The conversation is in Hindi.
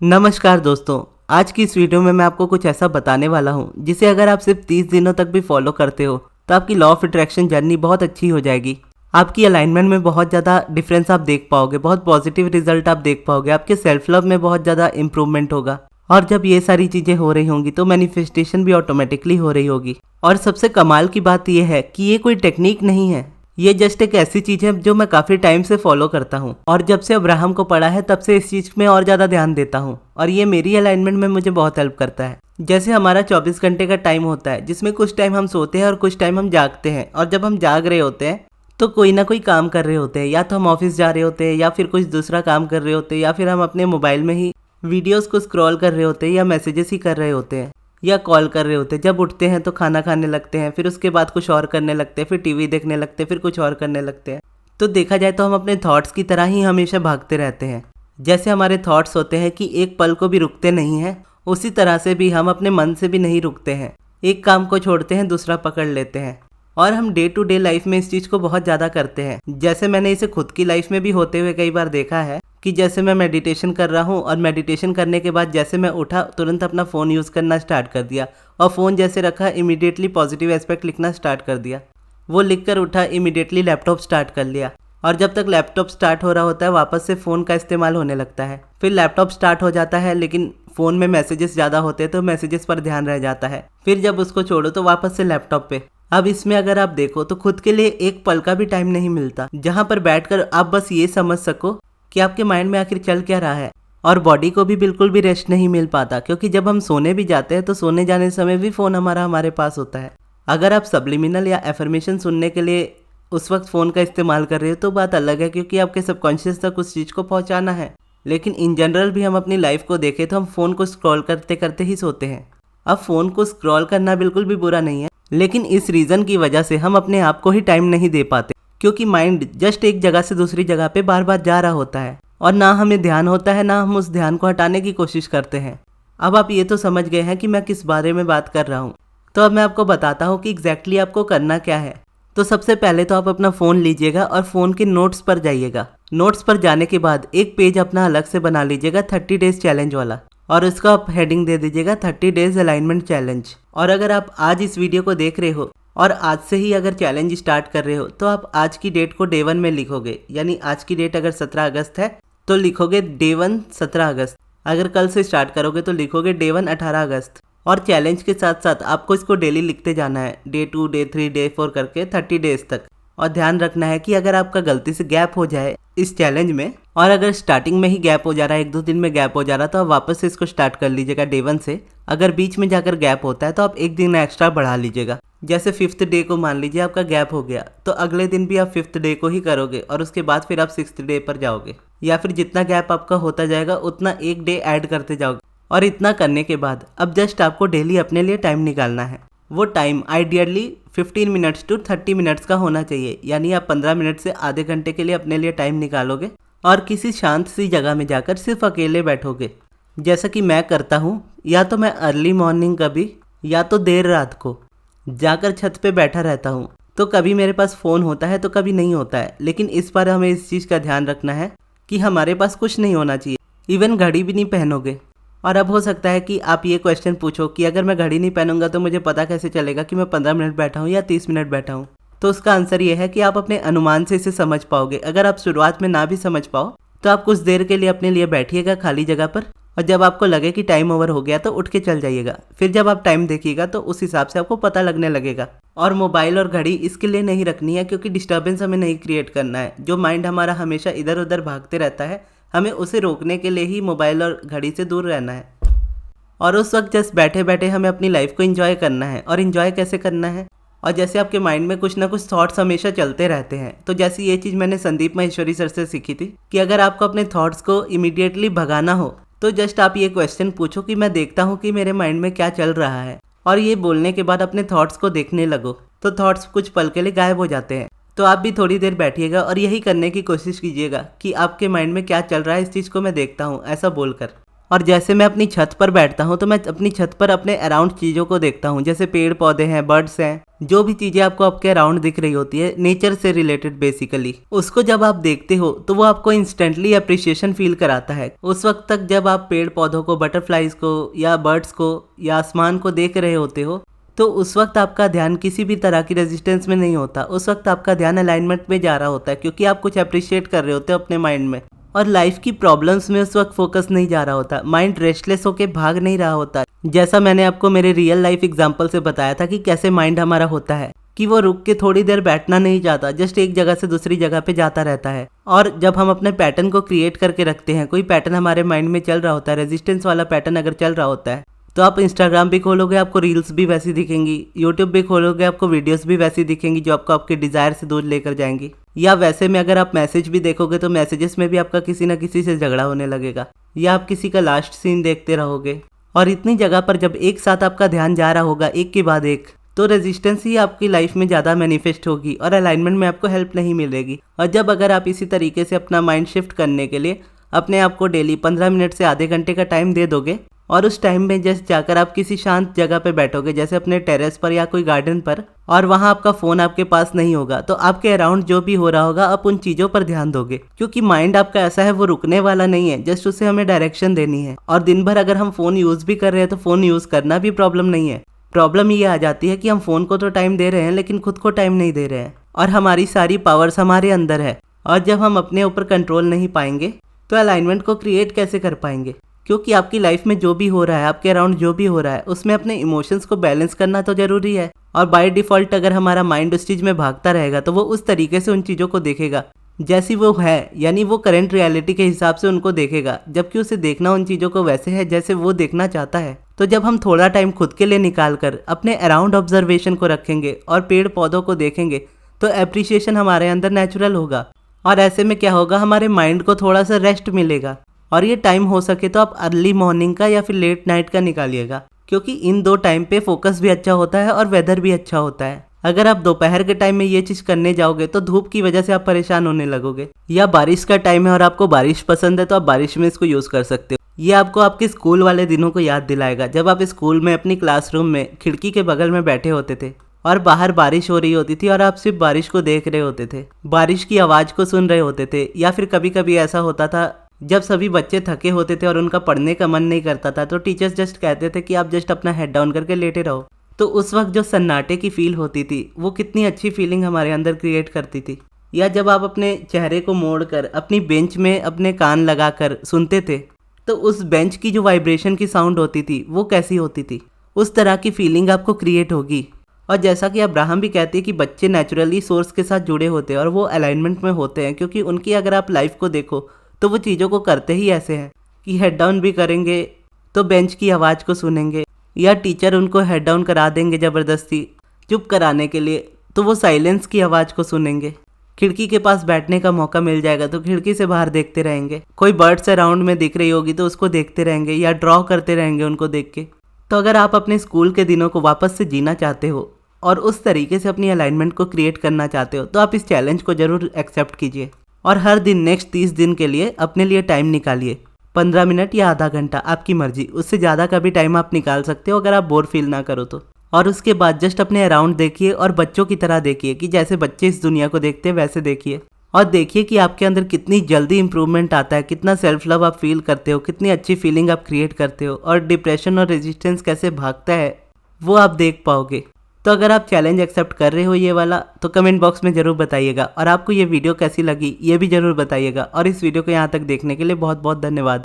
नमस्कार दोस्तों। आज की इस वीडियो में मैं आपको कुछ ऐसा बताने वाला हूं जिसे अगर आप सिर्फ 30 दिनों तक भी फॉलो करते हो तो आपकी लॉ ऑफ अट्रैक्शन जर्नी बहुत अच्छी हो जाएगी। आपकी अलाइनमेंट में बहुत ज़्यादा डिफरेंस आप देख पाओगे, बहुत पॉजिटिव रिजल्ट आप देख पाओगे, आपके सेल्फ लव में बहुत ज़्यादा इंप्रूवमेंट होगा। और जब ये सारी चीज़ें हो रही होंगी तो मैनिफेस्टेशन भी ऑटोमेटिकली हो रही होगी। और सबसे कमाल की बात यह है कि ये कोई टेक्निक नहीं है, ये जस्ट एक ऐसी चीज है जो मैं काफी टाइम से फॉलो करता हूँ। और जब से अब्राहम को पढ़ा है तब से इस चीज में और ज्यादा ध्यान देता हूँ और ये मेरी अलाइनमेंट में मुझे बहुत हेल्प करता है। जैसे हमारा 24 घंटे का टाइम होता है जिसमें कुछ टाइम हम सोते हैं और कुछ टाइम हम जागते हैं। और जब हम जाग रहे होते हैं तो कोई ना कोई काम कर रहे होते हैं, या तो हम ऑफिस जा रहे होते हैं या फिर कुछ दूसरा काम कर रहे होते हैं, या फिर हम अपने मोबाइल में ही वीडियोस को स्क्रॉल कर रहे होते हैं या मैसेजेस ही कर रहे होते हैं या कॉल कर रहे होते हैं। जब उठते हैं तो खाना खाने लगते हैं, फिर उसके बाद कुछ और करने लगते हैं, फिर टीवी देखने लगते हैं, फिर कुछ और करने लगते हैं। तो देखा जाए तो हम अपने थॉट्स की तरह ही हमेशा भागते रहते हैं। जैसे हमारे थॉट्स होते हैं कि एक पल को भी रुकते नहीं हैं, उसी तरह से भी हम अपने मन से भी नहीं रुकते हैं। एक काम को छोड़ते हैं, दूसरा पकड़ लेते हैं। और हम डे टू डे लाइफ में इस चीज़ को बहुत ज़्यादा करते हैं। जैसे मैंने इसे खुद की लाइफ में भी होते हुए कई बार देखा है कि जैसे मैं मेडिटेशन कर रहा हूँ और मेडिटेशन करने के बाद जैसे मैं उठा तुरंत अपना फ़ोन यूज़ करना स्टार्ट कर दिया, और फ़ोन जैसे रखा इमीडिएटली पॉजिटिव एस्पेक्ट लिखना स्टार्ट कर दिया। वो लिख कर उठा, इमीडिएटली लैपटॉप स्टार्ट कर लिया। और जब तक लैपटॉप स्टार्ट हो रहा होता है वापस से फ़ोन का इस्तेमाल होने लगता है। फिर लैपटॉप स्टार्ट हो जाता है लेकिन फ़ोन में मैसेजेस ज़्यादा होते हैं तो मैसेजेस पर ध्यान रह जाता है। फिर जब उसको छोड़ो तो वापस से लैपटॉप पे। अब इसमें अगर आप देखो तो खुद के लिए एक पल का भी टाइम नहीं मिलता जहाँ पर बैठकर आप बस ये समझ सको कि आपके माइंड में आखिर चल क्या रहा है। और बॉडी को भी बिल्कुल भी रेस्ट नहीं मिल पाता, क्योंकि जब हम सोने भी जाते हैं तो सोने जाने समय भी फ़ोन हमारे पास होता है। अगर आप सब्लिमिनल या एफर्मेशन सुनने के लिए उस वक्त फ़ोन का इस्तेमाल कर रहे हो तो बात अलग है, क्योंकि आपके सबकॉन्शियस तक उस चीज़ को पहुंचाना है। लेकिन इन जनरल भी हम अपनी लाइफ को देखें तो हम फ़ोन को स्क्रॉल करते करते ही सोते हैं। अब फ़ोन को स्क्रॉल करना बिल्कुल भी बुरा नहीं है, लेकिन इस रीज़न की वजह से हम अपने आप को ही टाइम नहीं दे पाते, क्योंकि माइंड जस्ट एक जगह से दूसरी जगह पे बार बार जा रहा होता है और ना हमें ध्यान होता है, ना हम उस ध्यान को हटाने की कोशिश करते हैं। अब आप ये तो समझ गए हैं कि मैं किस बारे में बात कर रहा हूँ। तो अब मैं आपको बताता हूँ कि एग्जैक्टली आपको करना क्या है। तो सबसे पहले तो आप अपना फ़ोन लीजिएगा और फ़ोन के नोट्स पर जाइएगा। नोट्स पर जाने के बाद एक पेज अपना अलग से बना लीजिएगा 30 डेज चैलेंज वाला, और उसका आप हेडिंग दे दीजिएगा 30 डेज अलाइनमेंट चैलेंज। और अगर आप आज इस वीडियो को देख रहे हो और आज से ही अगर चैलेंज स्टार्ट कर रहे हो तो आप आज की डेट को डे 1 में लिखोगे। यानी आज की डेट अगर 17 अगस्त है तो लिखोगे डे 1 17 अगस्त। अगर कल से स्टार्ट करोगे तो लिखोगे डे 1 18 अगस्त। और चैलेंज के साथ साथ आपको इसको डेली लिखते जाना है, डे 2 डे 3 डे 4 करके 30 डेज तक। और ध्यान रखना है कि अगर आपका गलती से गैप हो जाए इस चैलेंज में, और अगर स्टार्टिंग में ही गैप हो जा रहा है, 1-2 दिन में गैप हो जा रहा है, तो आप वापस से इसको स्टार्ट कर लीजिएगा डे 1 से। अगर बीच में जाकर गैप होता है तो आप एक दिन एक्स्ट्रा बढ़ा लीजिएगा। जैसे 5th डे को मान लीजिए आपका गैप हो गया तो अगले दिन भी आप 5th डे को ही करोगे और उसके बाद फिर आप 6th डे पर जाओगे, या फिर जितना गैप आपका होता जाएगा उतना एक डे ऐड करते जाओगे। और इतना करने के बाद अब जस्ट आपको डेली अपने लिए टाइम निकालना है। वो time ideally 15 minutes to 30 minutes का होना चाहिए। यानी आप 15 मिनट से आधे घंटे के लिए अपने लिए टाइम निकालोगे और किसी शांत सी जगह में जाकर सिर्फ अकेले बैठोगे, जैसा कि मैं करता हूँ। या तो मैं अर्ली मॉर्निंग कभी, या तो देर रात को जाकर छत पे बैठा रहता हूँ। तो कभी मेरे पास फ़ोन होता है तो कभी नहीं होता है, लेकिन इस बार हमें इस चीज़ का ध्यान रखना है कि हमारे पास कुछ नहीं होना चाहिए। इवन घड़ी भी नहीं पहनोगे। और अब हो सकता है कि आप ये क्वेश्चन पूछो कि अगर मैं घड़ी नहीं पहनूंगा तो मुझे पता कैसे चलेगा कि मैं 15 मिनट बैठा हूँ या 30 मिनट बैठा हूँ। तो उसका आंसर ये है कि आप अपने अनुमान से इसे समझ पाओगे। अगर आप शुरुआत में ना भी समझ पाओ तो आप कुछ देर के लिए अपने लिए बैठिएगा खाली जगह पर, और जब आपको लगे कि टाइम ओवर हो गया तो उठ के चल जाइएगा। फिर जब आप टाइम देखिएगा तो उस हिसाब से आपको पता लगने लगेगा। और मोबाइल और घड़ी इसके लिए नहीं रखनी है क्योंकि डिस्टर्बेंस हमें नहीं क्रिएट करना है। जो माइंड हमारा हमेशा इधर उधर भागते रहता है, हमें उसे रोकने के लिए ही मोबाइल और घड़ी से दूर रहना है। और उस वक्त जस्ट बैठे बैठे हमें अपनी लाइफ को एंजॉय करना है। और एंजॉय कैसे करना है? और जैसे आपके माइंड में कुछ ना कुछ थॉट्स हमेशा चलते रहते हैं, तो जैसे ये चीज़ मैंने संदीप माहेश्वरी सर से सीखी थी कि अगर आपको अपने थॉट्स को इमीडिएटली भगाना हो तो जस्ट आप ये क्वेश्चन पूछो कि मैं देखता हूँ कि मेरे माइंड में क्या चल रहा है, और ये बोलने के बाद अपने थॉट्स को देखने लगो तो थॉट्स कुछ पल के लिए गायब हो जाते हैं। तो आप भी थोड़ी देर बैठिएगा और यही करने की कोशिश कीजिएगा कि आपके माइंड में क्या चल रहा है, इस चीज़ को मैं देखता हूँ ऐसा बोलकर। और जैसे मैं अपनी छत पर बैठता हूँ तो मैं अपनी छत पर अपने अराउंड चीज़ों को देखता हूँ, जैसे पेड़ पौधे हैं, बर्ड्स हैं, जो भी चीज़ें आपको आपके अराउंड दिख रही होती है नेचर से रिलेटेड बेसिकली, उसको जब आप देखते हो तो वो आपको इंस्टेंटली अप्रिशिएशन फील कराता है। उस वक्त तक जब आप पेड़ पौधों को, बटरफ्लाइज को या बर्ड्स को या आसमान को देख रहे होते हो तो उस वक्त आपका ध्यान किसी भी तरह की रेजिस्टेंस में नहीं होता। उस वक्त आपका ध्यान अलाइनमेंट में जा रहा होता है, क्योंकि आप कुछ अप्रिशिएट कर रहे होते हो अपने माइंड में। और लाइफ की प्रॉब्लम्स में उस वक्त फोकस नहीं जा रहा होता, माइंड रेस्टलेस होके भाग नहीं रहा होता। जैसा मैंने आपको मेरे रियल लाइफ एग्जांपल से बताया था कि कैसे माइंड हमारा होता है कि वो रुक के थोड़ी देर बैठना नहीं चाहता, जस्ट एक जगह से दूसरी जगह पे जाता रहता है। और जब हम अपने पैटर्न को क्रिएट करके रखते हैं, कोई पैटर्न हमारे माइंड में चल रहा होता है, रेजिस्टेंस वाला पैटर्न अगर चल रहा होता है, तो आप इंस्टाग्राम भी खोलोगे आपको रील्स भी वैसी दिखेंगी, यूट्यूब भी खोलोगे आपको वीडियोस भी वैसी दिखेंगी जो आपको आपके डिज़ायर से दूर लेकर जाएंगी। या वैसे में अगर आप मैसेज भी देखोगे तो मैसेजेस में भी आपका किसी न किसी से झगड़ा होने लगेगा, या आप किसी का लास्ट सीन देखते रहोगे। और इतनी जगह पर जब एक साथ आपका ध्यान जा रहा होगा एक के बाद एक, तो रेजिस्टेंस ही आपकी लाइफ में ज़्यादा मैनिफेस्ट होगी और अलाइनमेंट में आपको हेल्प नहीं मिलेगी। और जब अगर आप इसी तरीके से अपना माइंड शिफ्ट करने के लिए अपने आप को डेली 15 मिनट से आधे घंटे का टाइम दे दोगे, और उस टाइम में जस्ट जाकर आप किसी शांत जगह पे बैठोगे, जैसे अपने टेरेस पर या कोई गार्डन पर, और वहाँ आपका फ़ोन आपके पास नहीं होगा, तो आपके अराउंड जो भी हो रहा होगा आप उन चीज़ों पर ध्यान दोगे। क्योंकि माइंड आपका ऐसा है, वो रुकने वाला नहीं है, जस्ट उसे हमें डायरेक्शन देनी है। और दिन भर अगर हम फ़ोन यूज़ भी कर रहे हैं तो फ़ोन यूज़ करना भी प्रॉब्लम नहीं है। प्रॉब्लम ये आ जाती है कि हम फ़ोन को तो टाइम दे रहे हैं लेकिन खुद को टाइम नहीं दे रहे हैं, और हमारी सारी पावर्स हमारे अंदर है। और जब हम अपने ऊपर कंट्रोल नहीं पाएंगे तो अलाइनमेंट को क्रिएट कैसे कर पाएंगे? क्योंकि आपकी लाइफ में जो भी हो रहा है, आपके अराउंड जो भी हो रहा है, उसमें अपने इमोशंस को बैलेंस करना तो जरूरी है। और बाय डिफ़ॉल्ट अगर हमारा माइंड उस चीज़ में भागता रहेगा तो वो उस तरीके से उन चीज़ों को देखेगा जैसी वो है, यानी वो करंट रियलिटी के हिसाब से उनको देखेगा, जबकि उसे देखना उन चीज़ों को वैसे है जैसे वो देखना चाहता है। तो जब हम थोड़ा टाइम खुद के लिए निकाल कर अपने अराउंड ऑब्जर्वेशन को रखेंगे और पेड़ पौधों को देखेंगे तो एप्रिसिएशन हमारे अंदर नेचुरल होगा। और ऐसे में क्या होगा, हमारे माइंड को थोड़ा सा रेस्ट मिलेगा। और ये टाइम हो सके तो आप अर्ली मॉर्निंग का या फिर लेट नाइट का निकालिएगा, क्योंकि इन दो टाइम पे फोकस भी अच्छा होता है और वेदर भी अच्छा होता है। अगर आप दोपहर के टाइम में ये चीज़ करने जाओगे तो धूप की वजह से आप परेशान होने लगोगे। या बारिश का टाइम है और आपको बारिश पसंद है तो आप बारिश में इसको यूज़ कर सकते हो। ये आपको आपके स्कूल वाले दिनों को याद दिलाएगा, जब आप स्कूल में अपनी क्लासरूम में खिड़की के बगल में बैठे होते थे और बाहर बारिश हो रही होती थी और आप सिर्फ बारिश को देख रहे होते थे, बारिश की आवाज़ को सुन रहे होते थे। या फिर कभी कभी ऐसा होता था जब सभी बच्चे थके होते थे और उनका पढ़ने का मन नहीं करता था तो टीचर्स जस्ट कहते थे कि आप जस्ट अपना हेड डाउन करके लेटे रहो। तो उस वक्त जो सन्नाटे की फील होती थी वो कितनी अच्छी फीलिंग हमारे अंदर क्रिएट करती थी। या जब आप अपने चेहरे को मोड़कर अपनी बेंच में अपने कान लगाकर सुनते थे तो उस बेंच की जो वाइब्रेशन की साउंड होती थी वो कैसी होती थी, उस तरह की फीलिंग आपको क्रिएट होगी। और जैसा कि अब्राहम भी कहते हैं कि बच्चे नेचुरली सोर्स के साथ जुड़े होते हैं और वो अलाइनमेंट में होते हैं, क्योंकि उनकी अगर आप लाइफ को देखो तो वो चीज़ों को करते ही ऐसे हैं कि हेड डाउन भी करेंगे तो बेंच की आवाज़ को सुनेंगे, या टीचर उनको हेड डाउन करा देंगे ज़बरदस्ती चुप कराने के लिए तो वो साइलेंस की आवाज़ को सुनेंगे। खिड़की के पास बैठने का मौका मिल जाएगा तो खिड़की से बाहर देखते रहेंगे, कोई बर्ड्स अराउंड में दिख रही होगी तो उसको देखते रहेंगे या ड्रॉ करते रहेंगे उनको देख के। तो अगर आप अपने स्कूल के दिनों को वापस से जीना चाहते हो और उस तरीके से अपनी अलाइनमेंट को क्रिएट करना चाहते हो तो आप इस चैलेंज को ज़रूर एक्सेप्ट कीजिए और हर दिन नेक्स्ट 30 दिन के लिए अपने लिए टाइम निकालिए। 15 मिनट या आधा घंटा, आपकी मर्जी, उससे ज़्यादा का भी टाइम आप निकाल सकते हो अगर आप बोर फील ना करो तो। और उसके बाद जस्ट अपने अराउंड देखिए और बच्चों की तरह देखिए कि जैसे बच्चे इस दुनिया को देखते हैं वैसे देखिए। और देखिए कि आपके अंदर कितनी जल्दी इंप्रूवमेंट आता है, कितना सेल्फ लव आप फील करते हो, कितनी अच्छी फीलिंग आप क्रिएट करते हो, और डिप्रेशन और रेजिस्टेंस कैसे भागता है वो आप देख पाओगे। तो अगर आप चैलेंज एक्सेप्ट कर रहे हो ये वाला तो कमेंट बॉक्स में ज़रूर बताइएगा, और आपको ये वीडियो कैसी लगी ये भी ज़रूर बताइएगा। और इस वीडियो को यहाँ तक देखने के लिए बहुत बहुत धन्यवाद।